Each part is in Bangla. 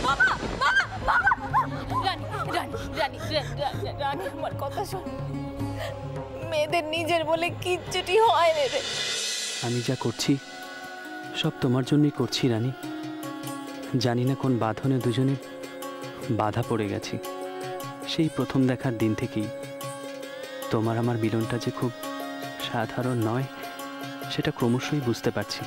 বাবা বাবা বাবা রানী রানী রানী রানী আমার কথা শোন, মেয়েদের নিজের বলে কিচ্ছুটি হয় রে। আমি যা করছি সব তোমার জন্যই করছি রানী। জানি না কোন বাঁধনে দুজনে বাধা পড়ে গেছি। সেই প্রথম দেখার দিন থেকেই তোমার আমার মিলনটা যে খুব সাধারণ নয় সেটা ক্রমশই বুঝতে পারছি।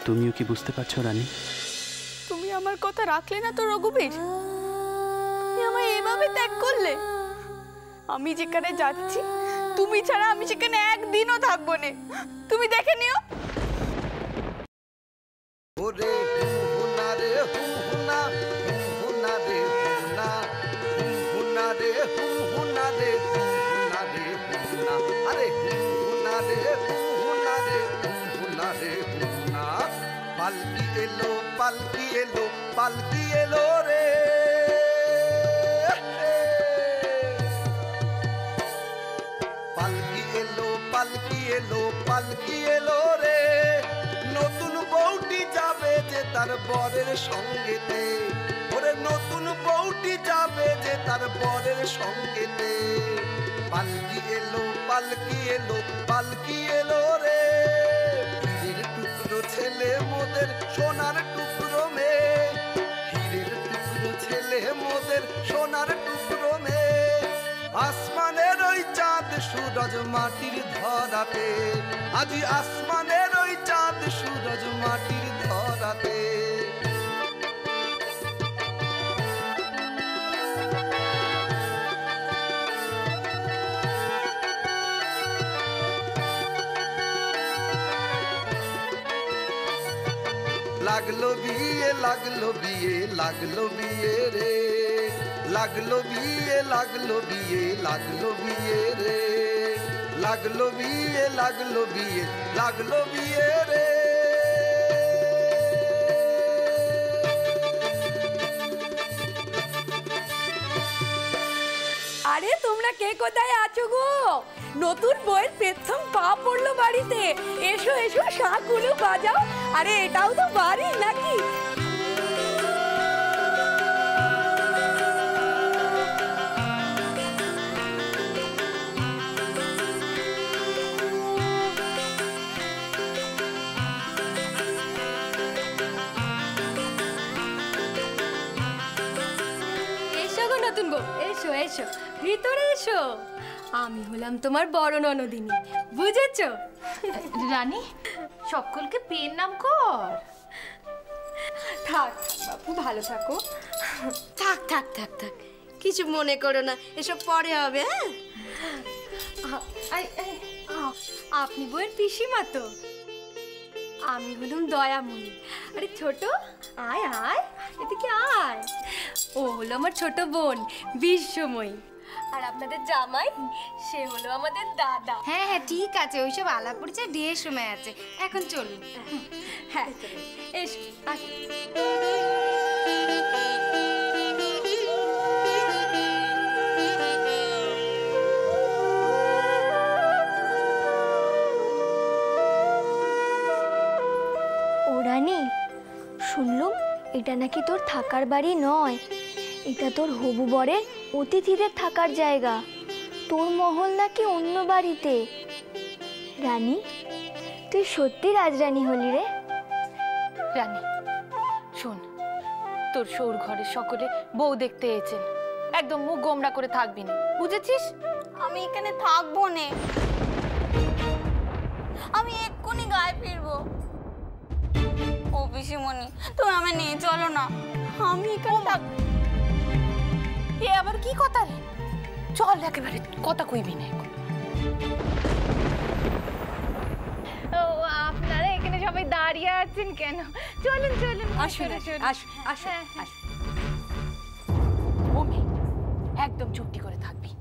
তুমিও কি বুঝতে পারছো রানী? তুমি আমার কথা রাখলে না তো রঘুবীর, তুমি আমায় এভাবে ত্যাগ করলে। আমি যেখানে যাচ্ছি তুমি ছাড়া আমি সেখানে একদিনও থাকবো না, তুমি দেখে নিও। ওরে হুনা রে হুনা হুনা রে হুনা হুনা রে হুনা রে হুনা রে হুনা আরে হুনা রে হুনা রে হুনা রে হুনা। পালকি এলো পালকি এলো পালকি এলো রে, পালকি এলো পালকি এলো পালকি এলো রে। নতুন বউটি যাবে যে তার বরের সঙ্গেতে, ওরে নতুন বউটি যাবে যে তার বরের সঙ্গেতে। পালকি এলো পালকি এলো পালকি এলো রে। হীরের টুকরো ছেলে মোদের সোনার টুকরো মেয়ে, হীরের টুকরো ছেলে মোদের সোনার টুকরো মেয়ে। আসমানের ওই চাঁদ সূরজ মাটির ধরাতে, আজি আসমানের ওই চাঁদ সূরজ মাটির ধরাতে। লাগলো বিয়ে লাগলো বিয়ে লাগলো বিয়ে রে, লাগলো বিয়ে লাগলো বিয়ে লাগলো বিয়ে রে, লাগলো বিয়ে লাগলো বিয়ে লাগলো বিয়ে রে। আরে তোমরা কে কোথায় আছো গো? নতুন বইয়ের প্রথম পা পড়লো বাড়িতে, এসো এসো শাঁখগুলো বাজাও। আরে এটাও তো বাড়ি নাকি? এসো গো নতুন বউ, এসো এসো ভিতরে এসো। আমি হলাম তোমার বড় ননদিনী, বুঝেছো? রানী সকলকে পেন নাম কর। থাক বাপু, ভালো থাকো। থাক থাক থাক থাক, কিছু মনে করো না, এসব পরে হবে। হ্যাঁ আপনি বইয়ের পিসিমা তো? আমি হলাম দয়াময়ী। আরে ছোট, আয় আয় এদিকে আয়। ও হলো আমার ছোট বোন বিশ্বময়ী। আর আপনাদের জামাই, সে হলো আমাদের দাদা। হ্যাঁ হ্যাঁ ঠিক আছে, ওইসব আলাপ পরিচয় ঢের সময় আছে, এখন চলুন। হ্যাঁ এসো আয়। ও রানী, শুনলুম এটা নাকি তোর থাকার বাড়ি নয়, এটা তোর হবু বরের অতিথিদের থাকার জায়গা। তোর মহল নাকি অন্য বাড়িতে। রানী, তুই সত্যি রাজরানী হলি রে। রানী শোন, তোর সৌর ঘরের সকলে বউ দেখতে এসেছেন, একদম মুখ গোমরা করে থাকবি না, বুঝেছিস? আমি এখানে থাকবো না, আমি এক্ষুনি গায়ে ফিরবো। ও পিসিমণি, তুমি আমায় নিয়ে চলো না, আমি এখানে থাকবো। এ আবার কি কথা রে? চল একেবারে, কথা কইবি না এখন। ও আপনারা এখানে সবাই দাঁড়িয়ে আছেন কেন? চলুন চলুন, আসুন আসুন আসুন। ও মেয়ে, একদম চুপটি করে থাকবি।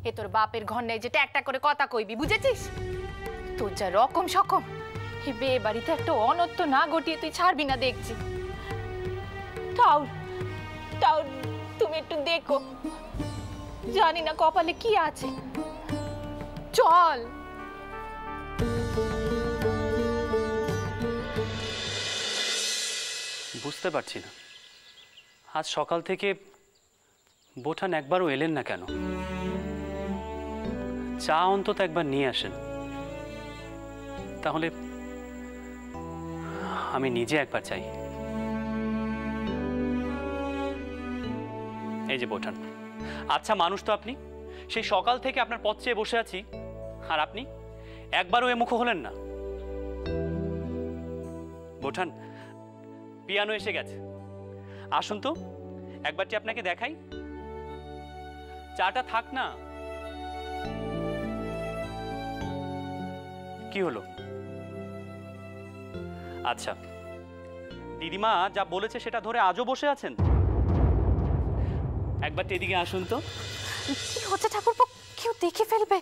এ তোর বাপের ঘর নেই যেটা একটা করে কথা কইবি, বুঝেছিস? তোর যা রকম সকম, এ বিয়ে বাড়িতে একটা অনর্থ না ঘটিয়ে তুই ছাড়বি না দেখছি। তাও তাও তুমি একটু দেখো, জানি না কপালে কি আছে। চল। বুঝতে পারছি না আজ সকাল থেকে বোঠান একবারও এলেন না কেন? চা অন্তত একবার নিয়ে আসেন, তাহলে আমি নিজে একবার চাই। এই যে বোঠান, আচ্ছা মানুষ তো আপনি, সেই সকাল থেকে আপনার পথ চেয়ে বসে আছি, আর আপনি একবারও এ মুখ হলেন না। বোঠান, পিয়ানো এসে গেছে, আসুন তো একবারটি আপনাকে দেখাই। চাটা থাক না। কি হলো? আচ্ছা, দিদিমা যা বলেছে সেটা ধরে আজও বসে আছেন? একবার এদিকে আসুন তো। কি হচ্ছে ঠাকুরপো? কেউ দেখে ফেলবে।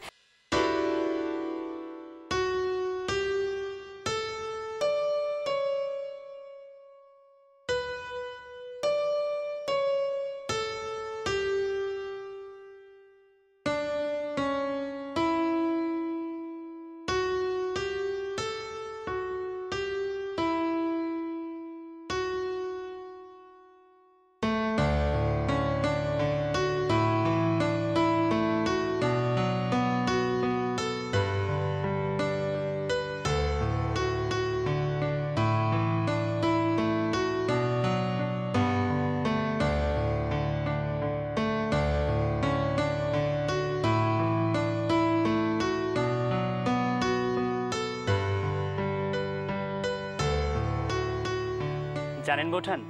জানেন বোঠান,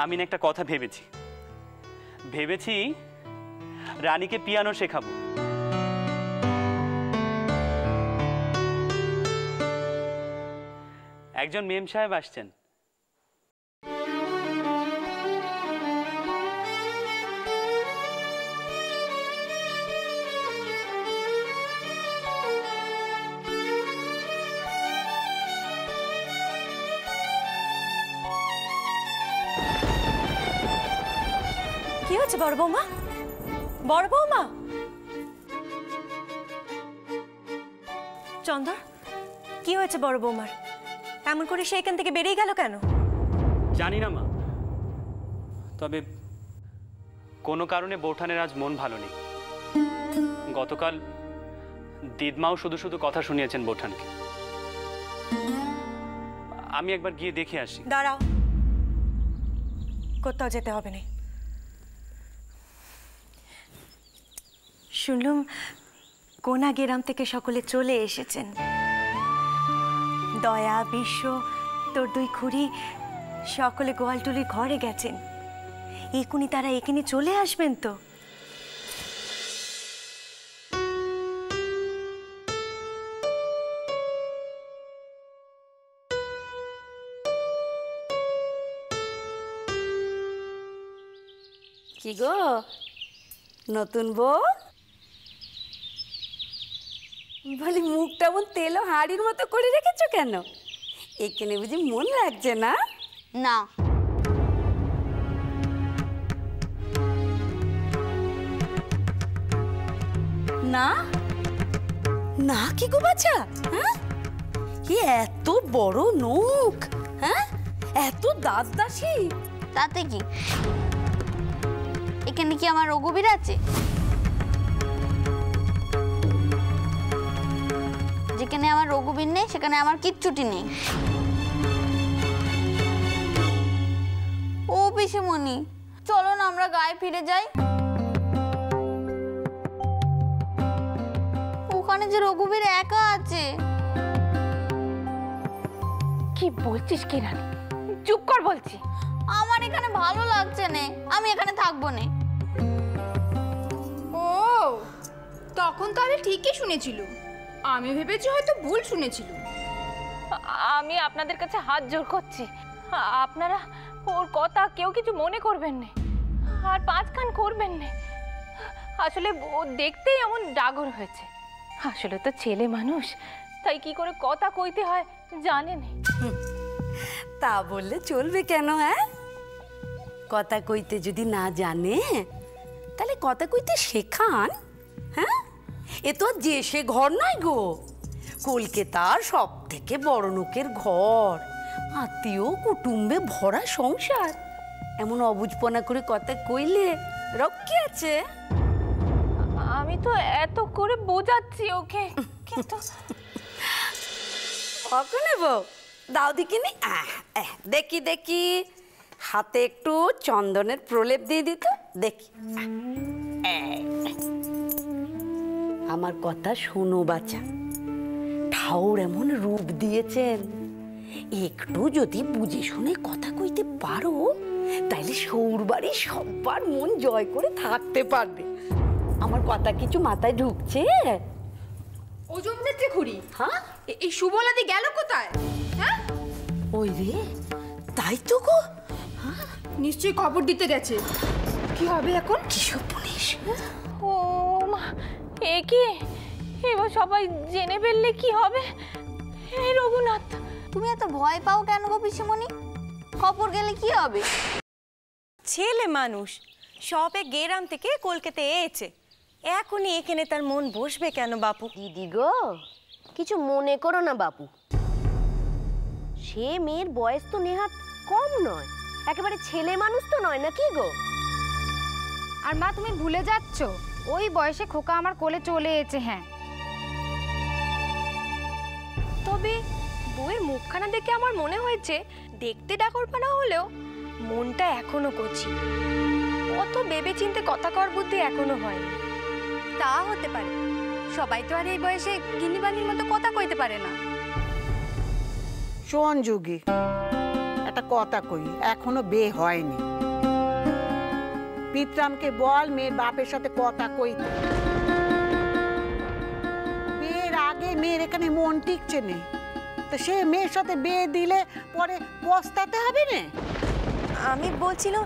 আমি না একটা কথা ভেবেছি রানীকে পিয়ানো শেখাবো। একজন মেম সাহেব আসছেন। কি হচ্ছে বড় বৌমা? বড় বৌমা, চন্দর, কি হয়েছে বড় বৌমার? এমন করে সে এখান থেকে বেরিয়ে গেল কেন? জানি না মা, তবে কোনো কারণে বোঠানের আজ মন ভালো নেই। গতকাল দিদমাও শুধু শুধু কথা শুনিয়েছেন বোঠানকে। আমি একবার গিয়ে দেখে আসি। দাঁড়াও, কোথাও যেতে হবে না। শুনলুম কোনা গ্রাম থেকে সকলে চলে এসেছেন। দয়া, বিশ্ব, তোর দুই খুড়ি সকলে গোয়ালটুলির ঘরে গেছেন। এখুনি তারা এখানে চলে আসবেন তো। কি গো নতুন বউ, বলি মুখটা এমন তেলো হাঁড়ির মতো করে রেখেছো কেন? এখানে বুঝি মন লাগছে না? না, না না কি গো বাছা? হ্যাঁ, কি এত বড় নখ, হ্যাঁ, এত দাঁত দাসি, তাতে কি? এখানে কি আমার রঘুবীর আছে? যেখানে আমার রঘুবীর নেই সেখানে আমার কিচ্ছুটি নেই। ও পিসিমণি, চলো না আমরা গায়ে ফিরে যাই। ওখানে যে রঘুবীর একা আছে। কি বলছিস কি রানী? চুপ কর বলছি। আমার এখানে ভালো লাগছে না, আমি এখানে থাকবো না। ও, তখন তাহলে ঠিকই শুনেছিল। আমি ভেবেছি হয়তো ভুল শুনেছিল। আমি আপনাদের কাছে হাত জোর করছি, আপনারা ওর কথা কেউ কিছু মনে করবেন না, আর পাঁচ কান করবেন না। আসলে ও দেখতেই এমন ডাগর হয়েছে। আসলে তো ছেলে মানুষ, তাই কি করে কথা কইতে হয় জানে না। তা বললে চলবে কেন? হ্যাঁ, কথা কইতে যদি না জানে তাহলে কথা কইতে শেখান। হ্যাঁ, এ তো যে সে ঘর নয় গো, কলকাতার সব থেকে বড় লোকের ঘর, আত্মীয় কুটুম্বে ভরা সংসার। এমন অবুঝপনা করে কথা কইলে রক্ষে আছে? আমি তো এত করে বোঝাচ্ছি ওকে, কিন্তু ওকে নেব, দাও দেখিনি। দেখি দেখি, হাতে একটু চন্দনের প্রলেপ দিয়ে দিত, দেখি। আমার কথা শোনো বাচ্চা, ঠাউর এমন রূপ দিয়েছেন, একটু যদি বুঝে শুনে কথা কইতে পারো তাইলে সৌর বাড়ি সবার মন জয় করে থাকতে পারবে। আমার কথা কিছু মাথায় ঢুকছে? ও জমতেছে খুড়ি। হ্যাঁ, এই সুবলাদি গেল কোথায়? হ্যাঁ, ওই রে, তাই তো গো। নিশ্চয়ই খবর দিতে গেছে। কি হবে এখন? কিসব পুলিশ? ও মা, এ কি এবার সবাই জেনে ফেললে কি হবে? এই রঘুনাথ, তুমি এত ভয় পাও কেন গো পিসিমণি? খবর গেলে কি হবে? ছেলে মানুষ সবে গেরাম থেকে কলকাতায় এসেছে, এখনই এখানে তার মন বসবে কেন বাপু? দিদি গো, কিছু মনে করো না বাপু, সে মেয়ের বয়স তো নেহাত কম নয়, একেবারে ছেলে মানুষ তো নয় নাকি গো? আর মা, তুমি ভুলে যাচ্ছ ওই বয়সে খোকা আমার কোলে চলে এসেছে। হ্যাঁ, তবে বউয়ের মুখখানা দেখে আমার মনে হয়েছে দেখতে ডাকরপানা হলেও মনটা এখনো কচি। অত ভেবে চিন্তে কথা কর বুদ্ধি এখনো হয়নি। তা হতে পারে, সবাই তো আর এই বয়সে গিনিবানির মতো কথা কইতে পারে না। শোন যোগী, একটা কথা কই, এখনো বিয়ে হয়নি। পিতরামকে বল মেয়ের বাপের সাথে কথা কইতে। বিয়ের আগে মেয়ের এখানে মন টিকছে না, তো সে মেয়ের সাথে বিয়ে দিলে পরে পস্তাতে হবে না। আমি বলছিলাম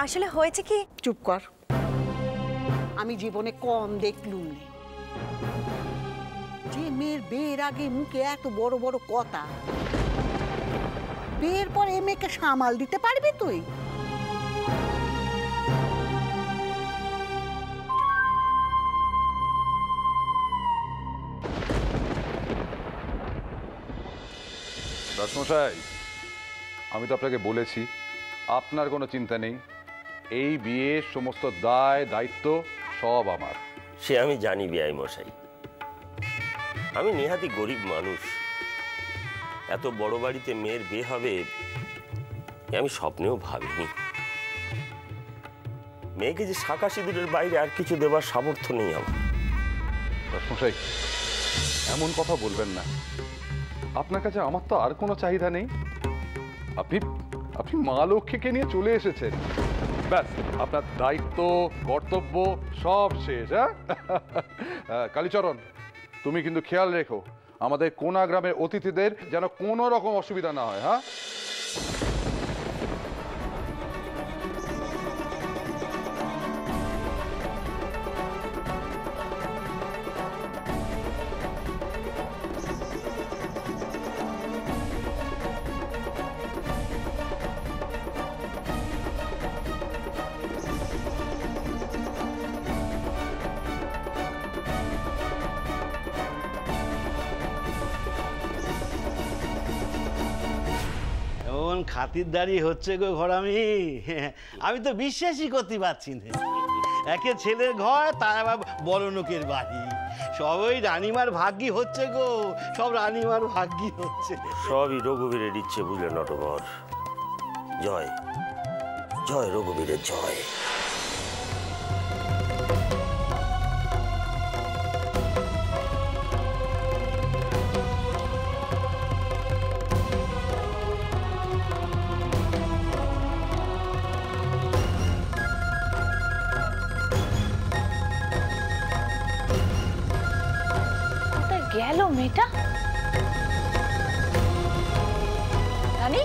আসলে হয়েছে কি। চুপ কর, আমি জীবনে কম দেখলুম না যে মেয়ের বিয়ের আগে মুখে এত বড় বড় কথা, বিয়ের পর এ মেয়েকে সামাল দিতে পারবি তুই? দাসমশাই, আমি তো আপনাকে বলেছি আপনার কোনো চিন্তা নেই, এই বিয়ের সমস্ত দায় দায়িত্ব সব আমার। সে আমি জানি বেয়াই মশাই, আমি নেহাতি গরিব মানুষ, এত বড় বাড়িতে মেয়ের বিয়ে হবে আমি স্বপ্নেও ভাবিনি। মেয়েকে যে শাঁখা সিঁদুরের বাইরে আর কিছু দেবার সামর্থ্য নেই আমার। দাসমশাই, এমন কথা বলবেন না, আপনার কাছে আমার তো আর কোনো চাহিদা নেই। আপনি মা লক্ষ্মীকে নিয়ে চলে এসেছেন, ব্যাস আপনার দায়িত্ব কর্তব্য সব শেষ। হ্যাঁ কালীচরণ, তুমি কিন্তু খেয়াল রেখো আমাদের কোনা গ্রামের অতিথিদের যেন কোনো রকম অসুবিধা না হয়। হ্যাঁ, খাতিরদারি হচ্ছে গো ঘরামি, আমি তো বিশ্বাসই করতে পারছি না। একে ছেলের ঘর, তার আবার বড় লোকের বাড়ি, সব ওই রানীমার ভাগ্যি হচ্ছে গো, সব রানীমার ভাগ্যি হচ্ছে। সবই রঘুবীরের ইচ্ছে, বুঝলে নটবর। জয় জয় রঘুবীরের জয়। গেল মেয়েটা? রানী,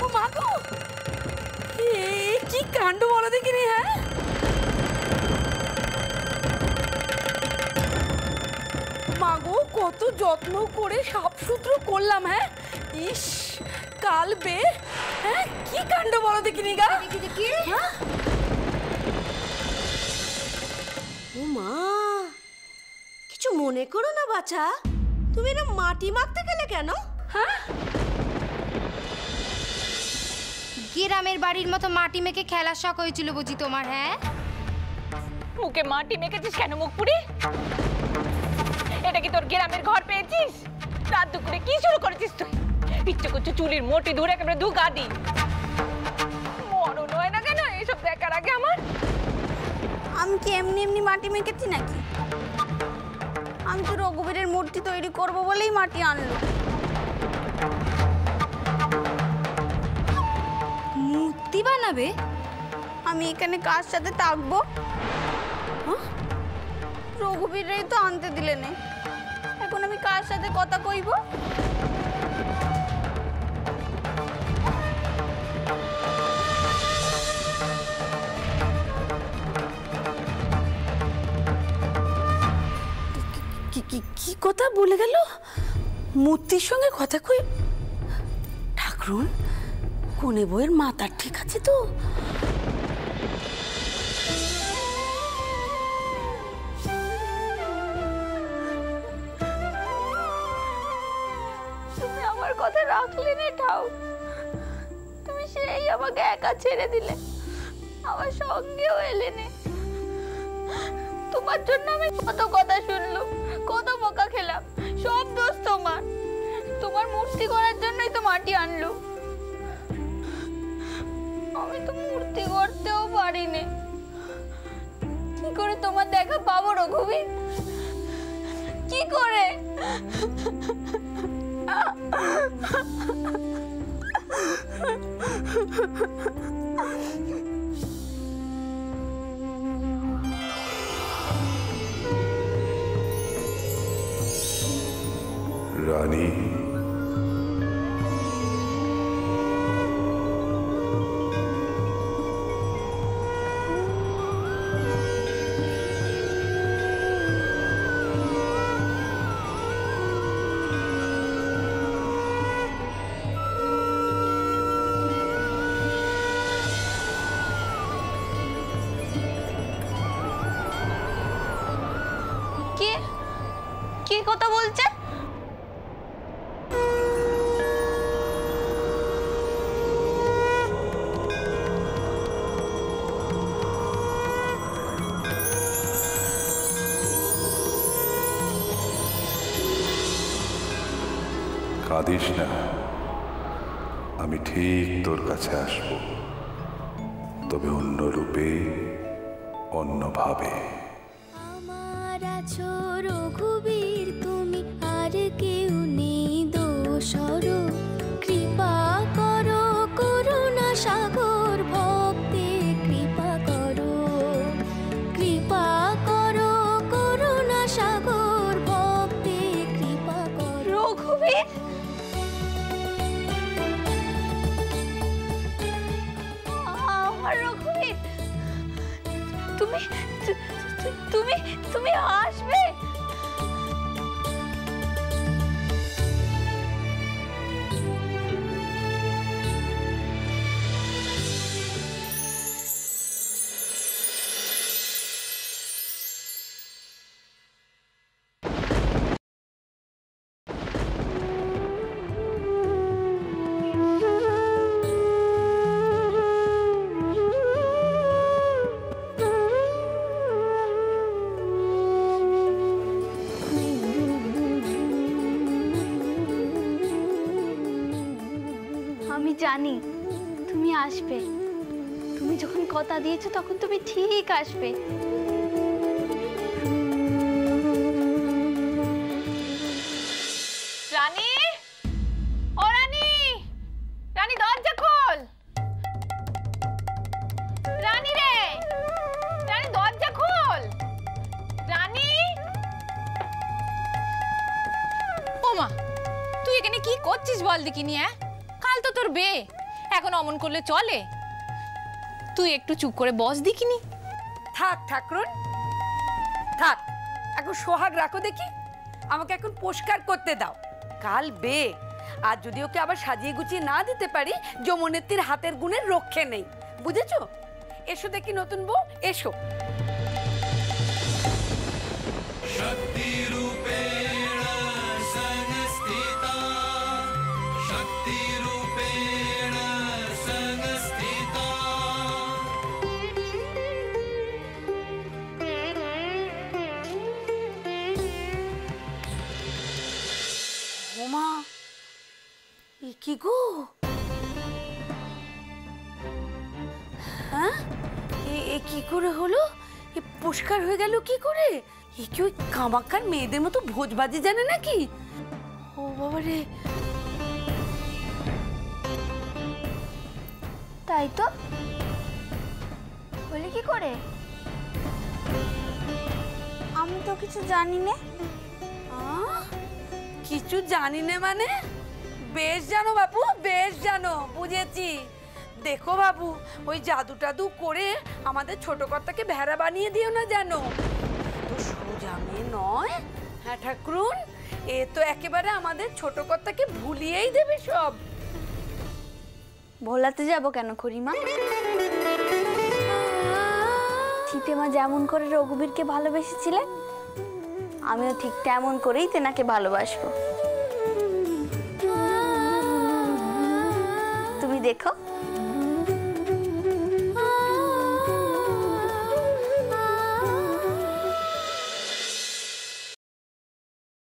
ও মা গো, কি কাণ্ড বলো দেখিনি। হ্যাঁ, মাগো কত যত্ন করে সাফসুতরো করলাম। হ্যাঁ, ইস কাল বে, হ্যাঁ কি কাণ্ড বলো দেখিনি গা। দেখি ও মা, কিছু মনে করো না বাছা, তুমি এরকম মাটি মাখতে গেলে কেন? হ্যাঁ, গ্রামের বাড়ির মতো মাটি মেখে খেলার শখ হয়েছিল বুঝি তোমার? হ্যাঁ, মুখে মাটি মেখেছিস কেন মুখ পুরি? এটা কি তোর গ্রামের ঘর পেয়েছিস? রাত দুপুরে কি শুরু করেছিস তুই? ইচ্ছে করছে চুলির মোটি ধরে একেবারে দু গাদি। মরণ হয় না কেন এইসব দেখার আগে আমার? আমি কি এমনি এমনি মাটি মেখেছি নাকি? আমি তো রঘুবীরের মূর্তি তৈরি করব বলেই মাটি আনলো। মূর্তি বানাবে? আমি এখানে কার সাথে থাকবো? রঘুবীরই তো আনতে দিলে না, এখন আমি কার সাথে কথা কইব? কি কথা বলে গেল? মূর্তির সঙ্গে কথা কই? ঠাকুরন, কোনে বইয়ের মাথা ঠিক আছে তো? তুমি আমার কথা রাখলে না ঠাউ, তুমি সেই আমাকে একা ছেড়ে দিলে, আমার সঙ্গেও এলে না। তোমার জন্য আমি কত কথা শুনলাম, কত বকা খেলাম, সব দোষ তোমার। তোমার মূর্তি করার জন্যই তো মাটি আনলো। আমি তো মূর্তি করতেও পারিনি, কি করে তোমার দেখা পাবো রঘুবীর? কি করে? রানী, কি কথা বলছে? কাঁদিস না, আমি ঠিক তোর কাছে আসব, তবে অন্য রূপে, অন্যভাবে। আমার আছো রঘুবীর তুমি, আর কেউ নেই দোসর, কৃপা করো করুণা সাগর, ভক্তে কৃপা করো, কৃপা করো করুণা সাগর, ভক্তে কৃপা করো। রঘুবীর, আমার রঘুবীর, তুমি তুমি তুমি আসবে? আমি জানি তুমি আসবে, তুমি যখন কথা দিয়েছো তখন তুমি ঠিক আসবে। রানী, ও রানী, রানী দরজা খোল। রানী রে, রানী দরজা খোল। রানী, ও মা, তুই এখানে কি করছিস বল দেখিনি? কাল তো তোর বে, এখন অমন করলে চলে? তুই একটু চুপ করে বস দেখিনি। থাক ঠাকুরন, থাক, এখন সোহাগ রাখো দেখি, আমাকে এখন পরিষ্কার করতে দাও। কাল বে, আর যদি ওকে আবার সাজিয়ে গুছিয়ে না দিতে পারি, যমুনেত্রীর হাতের গুণের রক্ষে নেই, বুঝেছো? এসো দেখি নতুন বউ, এসো। শক্তি রূপেণ সংস্থিতা, শক্তি রূপেণ সংস্থিতা। ওমা, এ কি গো? হ্যাঁ, এ কি করে হলো? এ পুষ্কার হয়ে গেল কি করে? এ কি ওই কামাক্ষার মেয়েদের মতো ভোজবাজি জানে নাকি? ও বাবা রে! তাই তো, বলি কি করে? আমি তো কিছু জানি না। কিছু জানি না মানে? বেশ জানো বাবু, বেশ জানো, বুঝেছি। দেখো বাবু, ওই জাদু টাদু করে আমাদের ছোট কর্তাকে ভেড়া বানিয়ে দিও না জানো। তো সোজা মেয়ে নয়। হ্যাঁ ঠাকুরুন, এ তো একেবারে আমাদের ছোট কর্তাকে ভুলিয়েই দেবে সব। ভোলাতে যাব কেন খুড়িমা? চিতেমা যেমন করে রঘুবীরকে ভালোবেসেছিলেন, আমিও ঠিক তেমন করেই তেনাকে ভালোবাসবো। তুমি দেখো